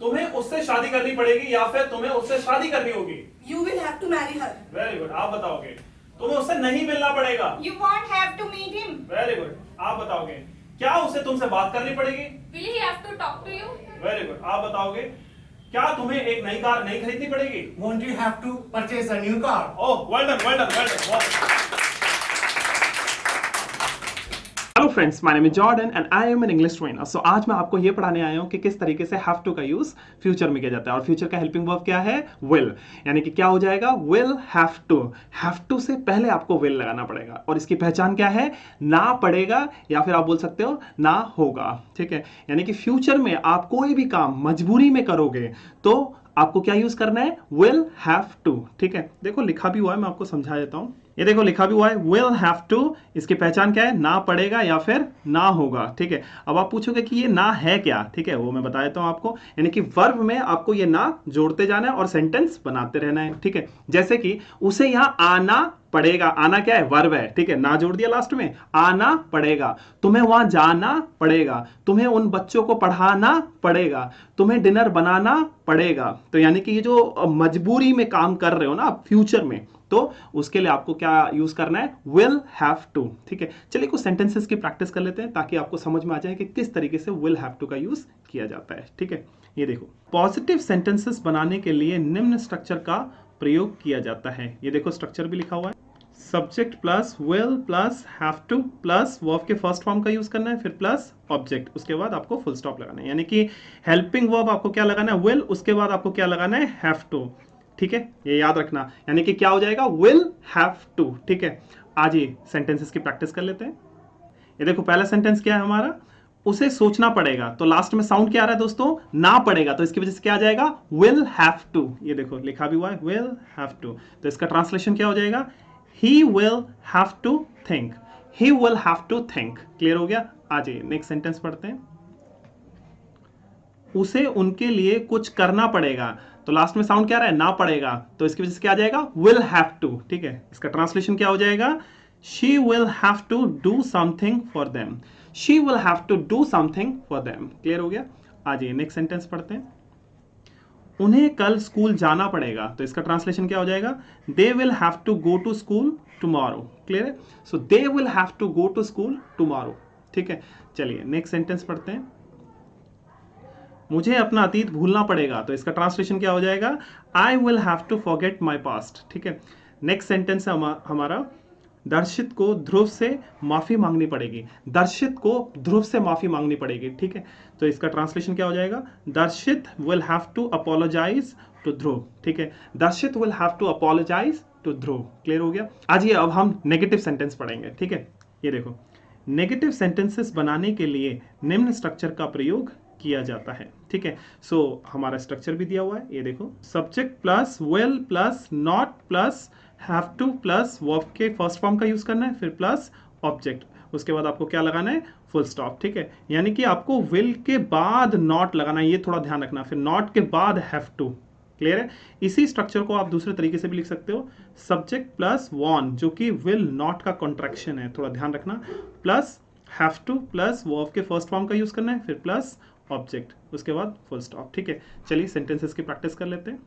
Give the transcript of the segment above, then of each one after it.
तुम्हें उससे शादी करनी पड़ेगी या फिर तुम्हें उससे शादी करनी होगी। You will have to marry her. Very good, आप बताओगे। तुम्हें उससे नहीं मिलना पड़ेगा। You won't have to meet him. Very good, आप बताओगे। क्या उसे तुमसे बात करनी पड़ेगी। Will he have to talk to you? Very good, आप बताओगे। क्या तुम्हें एक नई कार नहीं खरीदनी पड़ेगी। Won't you have to purchase a new car? Oh well done, well done, well done. Hello friends, my name is Jordan and I am an English trainer. So आज मैं आपको ये पढ़ाने आया हूँ कि किस तरीके से हैव टू का यूज फ्यूचर में किया जाता है। और फ्यूचर का हेल्पिंग वर्ब क्या है, विल। यानी कि क्या हो जाएगा, will have to. Have to से पहले आपको विल लगाना पड़ेगा और इसकी पहचान क्या है, ना पड़ेगा या फिर आप बोल सकते हो ना होगा। ठीक है, यानी कि फ्यूचर में आप कोई भी काम मजबूरी में करोगे तो आपको क्या यूज करना है, विल हैव टू। ठीक है, देखो लिखा भी हुआ है, मैं आपको समझा देता हूं। ये देखो लिखा भी हुआ है, विल हैव टू। इसकी पहचान क्या है, ना पड़ेगा या फिर ना होगा। ठीक है, अब आप पूछोगे कि ये ना है क्या। ठीक है, वो मैं बता देता हूं आपको। यानी कि वर्ब में आपको ये ना जोड़ते जाना है और सेंटेंस बनाते रहना है। ठीक है, जैसे कि उसे यहां आना पड़ेगा। आना क्या है, वर्ब है। ठीक है, ना जोड़ दिया लास्ट में, आना पड़ेगा। तुम्हें वहां जाना पड़ेगा। तुम्हें उन बच्चों को पढ़ाना पड़ेगा। तुम्हें डिनर बनाना पड़ेगा। तो यानी कि ये जो मजबूरी में काम कर रहे हो ना आप फ्यूचर में, तो उसके लिए आपको क्या यूज करना है, विल हैव टू। ठीक है, चलिए कुछ सेंटेंसेस की प्रैक्टिस कर लेते हैं ताकि आपको समझ में आ जाए कि किस तरीके से विल हैव टू का यूज किया जाता है। ठीक है, ये देखो, पॉजिटिव सेंटेंसेस बनाने के लिए निम्न स्ट्रक्चर का प्रयोग किया जाता है। ये देखो स्ट्रक्चर भी लिखा हुआ है, subject plus will plus have two plus verb के फर्स्ट फॉर्म का यूज करना है, फिर प्लस ऑब्जेक्ट, उसके बाद आपको फुल स्टॉप लगाना है। यानी कि हेल्पिंग वर्ब आपको क्या लगाना है, विल, उसके बाद आपको क्या लगाना है, हैव टू। ठीक है, ये याद रखना। यानी कि क्या हो जाएगा, विल हैव टू। ठीक है, आज ये सेंटेंसेस की प्रैक्टिस कर लेते हैं। ये देखो पहला सेंटेंस क्या है हमारा, उसे सोचना पड़ेगा। तो लास्ट में साउंड क्या आ रहा है दोस्तों, ना पड़ेगा, तो इसकी वजह से क्या आ जाएगा, विल हैव टू। ये देखो लिखा भी हुआ है, विल हैव टू। तो इसका ट्रांसलेशन क्या हो जाएगा, he will have to think, he will have to think। Clear हो गया। आ जाइए नेक्स्ट सेंटेंस पढ़ते हैं, उसे उनके लिए कुछ करना पड़ेगा। तो लास्ट में साउंड क्या आ रहा है, ना पड़ेगा, तो इसकी वजह से क्या आ जाएगा, will have to। ठीक है, इसका ट्रांसलेशन क्या हो जाएगा, she will have to do something for them, she will have to do something for them। Clear हो गया। आ जाइए नेक्स्ट सेंटेंस पढ़ते हैं, उन्हें कल स्कूल जाना पड़ेगा। तो इसका ट्रांसलेशन क्या हो जाएगा, they will have to go to school tomorrow. Clear है, so they will have to go to school tomorrow. ठीक है, चलिए नेक्स्ट सेंटेंस पढ़ते हैं, मुझे अपना अतीत भूलना पड़ेगा। तो इसका ट्रांसलेशन क्या हो जाएगा, I will have to forget my past. ठीक है, नेक्स्ट सेंटेंस है हमारा, दर्शित को ध्रुव से माफी मांगनी पड़ेगी। दर्शित को ध्रुव से माफी मांगनी पड़ेगी। ठीक है, तो इसका ट्रांसलेशन क्या हो जाएगा, Darshit will have to apologise to Dhruv. ठीक है, Darshit will have to apologise to Dhruv. Clear हो गया। आज ये अब हम नेगेटिव सेंटेंस पढ़ेंगे। ठीक है, ये देखो, नेगेटिव सेंटेंसेस बनाने के लिए निम्न स्ट्रक्चर का प्रयोग किया जाता है। ठीक है, सो हमारा स्ट्रक्चर भी दिया हुआ है। ये देखो, subject plus will plus not plus have two plus verb के फर्स्ट फॉर्म का यूज करना है, फिर प्लस ऑब्जेक्ट, उसके बाद आपको क्या लगाना है, फुल स्टॉप। ठीक है, यानी कि आपको विल के बाद नॉट लगाना है, ये थोड़ा ध्यान रखना, फिर नॉट के बाद हैव टू। क्लियर है। इसी स्ट्रक्चर को आप दूसरे तरीके से भी लिख सकते हो, सब्जेक्ट प्लस वॉन, जो कि विल नॉट का कॉन्ट्रैक्शन है, थोड़ा ध्यान रखना, plus have two plus verb के फर्स्ट फॉर्म का यूज करना है, फिर प्लस ऑब्जेक्ट, उसके बाद फुल स्टॉप। ठीक है, चलिए सेंटेंसेस की प्रैक्टिस कर लेते हैं।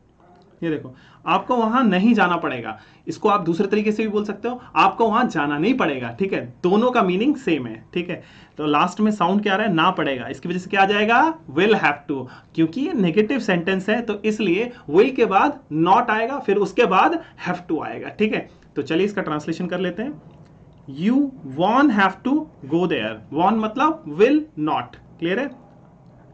ये देखो, आपको वहां नहीं जाना पड़ेगा, इसको आप दूसरे तरीके से भी बोल सकते हो, आपको वहां जाना नहीं पड़ेगा। ठीक है, दोनों का मीनिंग सेम है। ठीक है, तो लास्ट में साउंड क्या आ रहा है, ना पड़ेगा, इसकी वजह से क्या आ जाएगा, विल हैव टू। क्योंकि ये नेगेटिव सेंटेंस है तो इसलिए विल के बाद नॉट आएगा, फिर उसके बाद हैव टू आएगा। ठीक है, तो चलिए इसका ट्रांसलेशन कर लेते हैं, you won't have to go there. Won't मतलब विल नॉट। क्लियर है,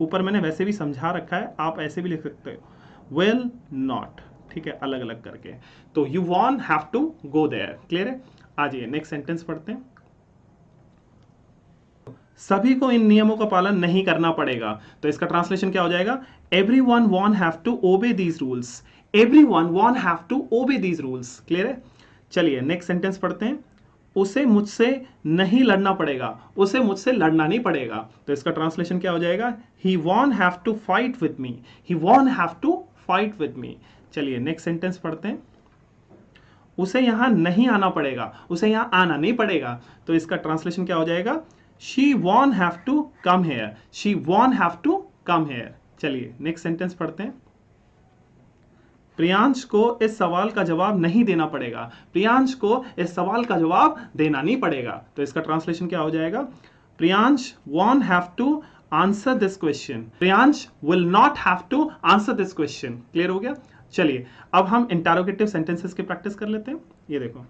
ऊपर मैंने वैसे भी समझा रखा है, आप ऐसे भी लिख सकते हो, विल नॉट। ठीक है, अलग अलग करके, तो you won't have to go there. Clear है। आ जाइए नेक्स्ट सेंटेंस पढ़ते हैं, सभी को इन नियमों का पालन नहीं करना पड़ेगा। तो इसका ट्रांसलेशन क्या हो जाएगा, everyone won't have to obey these rules, everyone won't have to obey these rules. Clear है। चलिए नेक्स्ट सेंटेंस पढ़ते हैं, उसे मुझसे नहीं लड़ना पड़ेगा, उसे मुझसे लड़ना नहीं पड़ेगा। तो इसका ट्रांसलेशन क्या हो जाएगा, he won't have to fight with me, he won't have to fight with me. चलिए नेक्स्ट सेंटेंस पढ़ते हैं, उसे यहां नहीं आना पड़ेगा, उसे यहां आना नहीं पड़ेगा। तो इसका ट्रांसलेशन क्या हो जाएगा, she won't have to come here, she won't have to come here. चलिए नेक्स्ट सेंटेंस पढ़ते हैं। प्रियांश को इस सवाल का जवाब नहीं देना पड़ेगा। प्रियांश को इस सवाल का जवाब देना नहीं पड़ेगा। तो इसका ट्रांसलेशन क्या हो जाएगा? Priyansh won't have to answer this question. Priyansh will not have to answer this question. Clear हो गया? चलिए अब हम इंटरोगेटिव सेंटेंसेस की प्रैक्टिस कर लेते हैं। ये देखो,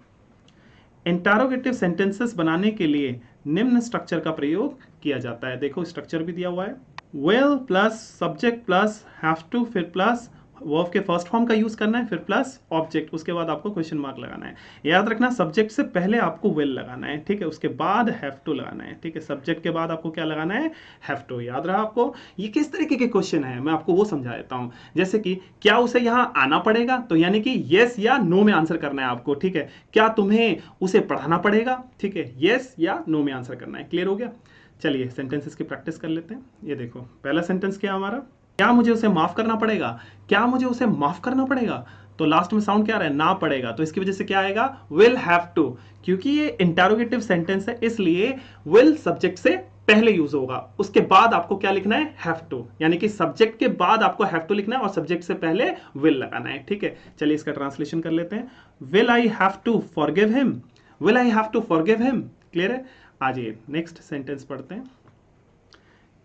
इंटरोगेटिव सेंटेंसेस बनाने के लिए निम्न स्ट्रक्चर का प्रयोग किया जाता है। देखो स्ट्रक्चर भी दिया हुआ है, will plus subject plus have to, फिर प्लस वर्ब के फर्स्ट फॉर्म का यूज करना है, फिर प्लस ऑब्जेक्ट, उसके बाद आपको क्वेश्चन मार्क लगाना है। याद रखना सब्जेक्ट से पहले आपको will लगाना है, ठीक है, उसके बाद हैव टू लगाना है, ठीक है। सब्जेक्ट के बाद आपको क्या लगाना है? Have to. याद रहा आपको? ये किस तरीके के क्वेश्चन है मैं आपको वो समझा देता हूं। जैसे कि क्या उसे यहाँ आना पड़ेगा, तो यानी कि येस या नो में आंसर करना है आपको, ठीक है। क्या तुम्हें उसे पढ़ाना पड़ेगा, ठीक है, येस या नो में आंसर करना है। क्लियर हो गया? चलिए सेंटेंसेस की प्रैक्टिस कर लेते हैं। ये देखो पहला सेंटेंस क्या हमारा, क्या मुझे उसे माफ करना पड़ेगा? क्या मुझे उसे माफ करना पड़ेगा? तो लास्ट में साउंड क्या रहा है? ना पड़ेगा। तो इसकी वजह से क्या आएगा? Will have to. क्योंकि ये इंटरोगेटिव सेंटेंस है इसलिए विल सब्जेक्ट से पहले यूज होगा, उसके बाद आपको क्या लिखना है? Have to. यानी कि सब्जेक्ट के बाद आपको हैव टू लिखना है और सब्जेक्ट से पहले विल लगाना है, ठीक है। चलिए इसका ट्रांसलेशन कर लेते हैं। Will I have to forgive him? Will I have to forgive him? Clear है? आ जाइए नेक्स्ट सेंटेंस पढ़ते हैं।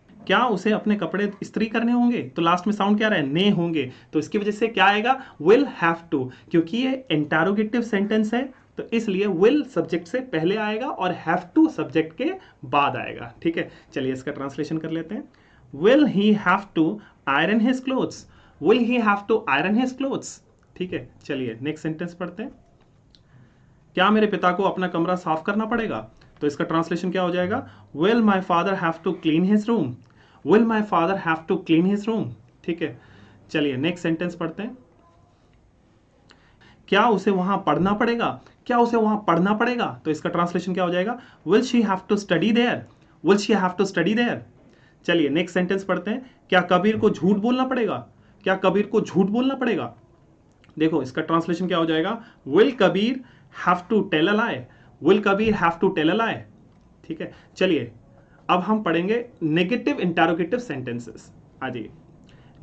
क्या उसे अपने कपड़े इस्त्री करने होंगे? तो लास्ट में साउंड क्या रहा है? ने होंगे। तो इसकी वजह से क्या आएगा? Will have to. क्योंकि ये इंटरोगेटिव सेंटेंस है तो इसलिए विल सब्जेक्ट से पहले आएगा और हैव टू सब्जेक्ट के बाद आएगा, ठीक है। चलिए इसका ट्रांसलेशन कर लेते हैं। Will he have to iron his clothes? Will he have to iron his clothes? ठीक है। चलिए नेक्स्ट सेंटेंस पढ़ते हैं। क्या मेरे पिता को अपना कमरा साफ करना पड़ेगा? तो इसका ट्रांसलेशन क्या हो जाएगा? Will my father have to clean his room? Will my father have to clean his room? ठीक है। चलिए नेक्स्ट सेंटेंस पढ़ते हैं। क्या उसे वहां पढ़ना पड़ेगा? क्या उसे वहां पढ़ना पड़ेगा? तो इसका ट्रांसलेशन क्या हो जाएगा? Will she have to study there? Will she have to study there? चलिए नेक्स्ट सेंटेंस पढ़ते हैं। क्या कबीर को झूठ बोलना पड़ेगा? क्या कबीर को झूठ बोलना पड़ेगा? देखो इसका ट्रांसलेशन क्या हो जाएगा? Will Kabir have to tell a lie? Will Kabir have to tell a lie? ठीक है। चलिए अब हम पढ़ेंगे नेगेटिव इंटरोगेटिव सेंटेंसेस। आ जाइए।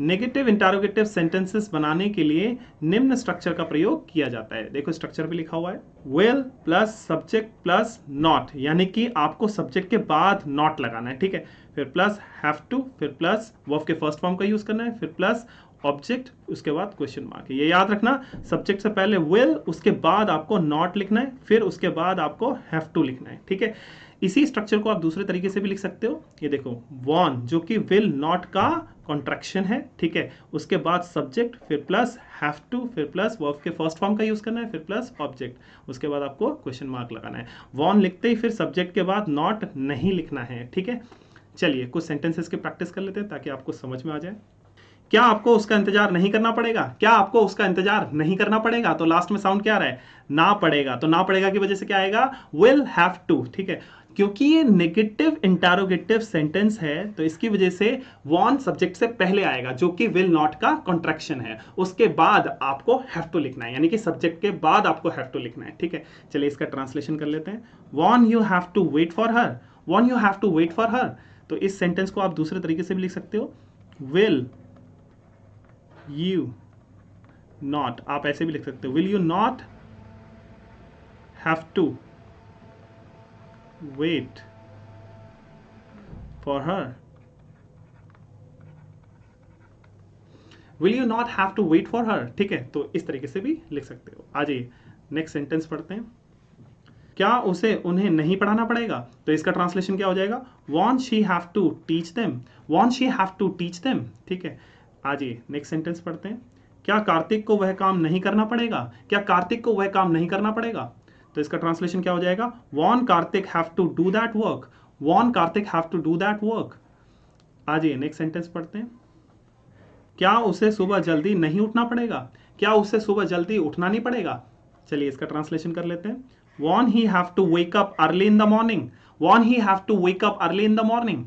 नेगेटिव इंटरोगेटिव सेंटेंसेस बनाने के लिए निम्न स्ट्रक्चर का प्रयोग किया जाता है। देखो स्ट्रक्चर भी लिखा हुआ है, will plus subject plus not, यानी कि आपको सब्जेक्ट के बाद नॉट लगाना है, ठीक है। फिर प्लस हैव टू, फिर प्लस वर्ब के फर्स्ट फॉर्म का यूज करना है, फिर प्लस ऑब्जेक्ट, उसके बाद क्वेश्चन मार्क। ये याद रखना सब्जेक्ट से पहले विल, उसके बाद आपको नॉट लिखना है, फिर उसके बाद आपको हैव टू लिखना है, ठीक है। इसी स्ट्रक्चर को आप दूसरे तरीके से भी लिख सकते हो। ये देखो वॉन जो कि विल नॉट का कॉन्ट्रैक्शन है, ठीक है। उसके बाद सब्जेक्ट, फिर प्लस हैव टू, फिर प्लस वर्ब के फर्स्ट फॉर्म का यूज करना है, फिर प्लस ऑब्जेक्ट, उसके बाद आपको क्वेश्चन मार्क लगाना है। वॉन लिखते ही फिर सब्जेक्ट के बाद नॉट नहीं लिखना है, ठीक है। चलिए कुछ सेंटेंसेस की प्रैक्टिस कर लेते हैं ताकि आपको समझ में आ जाए। क्या आपको उसका इंतजार नहीं करना पड़ेगा? क्या आपको उसका इंतजार नहीं करना पड़ेगा? तो लास्ट में साउंड क्या आ रहा है? ना पड़ेगा। तो ना पड़ेगा की वजह से क्या आएगा? विल हैव टू, ठीक है। क्योंकि ये नेगेटिव इंटरोगेटिव सेंटेंस है तो इसकी वजह से वॉन सब्जेक्ट से पहले आएगा जो कि विल नॉट का कॉन्ट्रैक्शन है, उसके बाद आपको हैव टू लिखना है, यानी कि सब्जेक्ट के बाद आपको हैव टू लिखना है, ठीक है। चलिए इसका ट्रांसलेशन कर लेते हैं। Won't you have to wait for her? Won't you have to wait for her? तो इस सेंटेंस को आप दूसरे तरीके से भी लिख सकते हो, विल यू नॉट, आप ऐसे भी लिख सकते हो, will you not have to wait for her? Will you not have to wait for her? ठीक है, तो इस तरीके से भी लिख सकते हो। आ जाइए नेक्स्ट सेंटेंस पढ़ते हैं। क्या उसे उन्हें नहीं पढ़ाना पड़ेगा? तो इसका ट्रांसलेशन क्या हो जाएगा? won't she have to teach them? won't she have to teach them? ठीक है। आ जाइए नेक्स्ट सेंटेंस पढ़ते हैं। क्या कार्तिक को वह काम नहीं करना पड़ेगा? क्या कार्तिक को वह काम नहीं करना पड़ेगा? तो इसका ट्रांसलेशन क्या हो जाएगा? Won't Kartik have to do that work? Won't Kartik have to do that work? आ जाइए नेक्स्ट सेंटेंस पढ़ते हैं। क्या उसे सुबह जल्दी नहीं उठना पड़ेगा? क्या उसे सुबह जल्दी उठना नहीं पड़ेगा? चलिए इसका ट्रांसलेशन कर लेते हैं। Won't he have to wake up early in the morning? Won't he have to wake up early in the morning?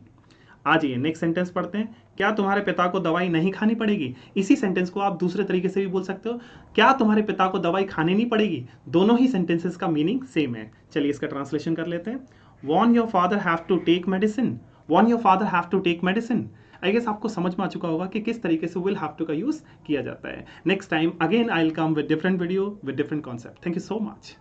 आ जाइए नेक्स्ट सेंटेंस पढ़ते हैं। क्या तुम्हारे पिता को दवाई नहीं खानी पड़ेगी? इसी सेंटेंस को आप दूसरे तरीके से भी बोल सकते हो, क्या तुम्हारे पिता को दवाई खानी नहीं पड़ेगी? दोनों ही सेंटेंसेस का मीनिंग सेम है। चलिए इसका ट्रांसलेशन कर लेते हैं। Won't your father have to take medicine? Won't your father have to take medicine? I guess आपको समझ में आ चुका होगा कि किस तरीके से विल हैव टू का यूज किया जाता है. Next time again I will come with different video with different concept. Thank you so much.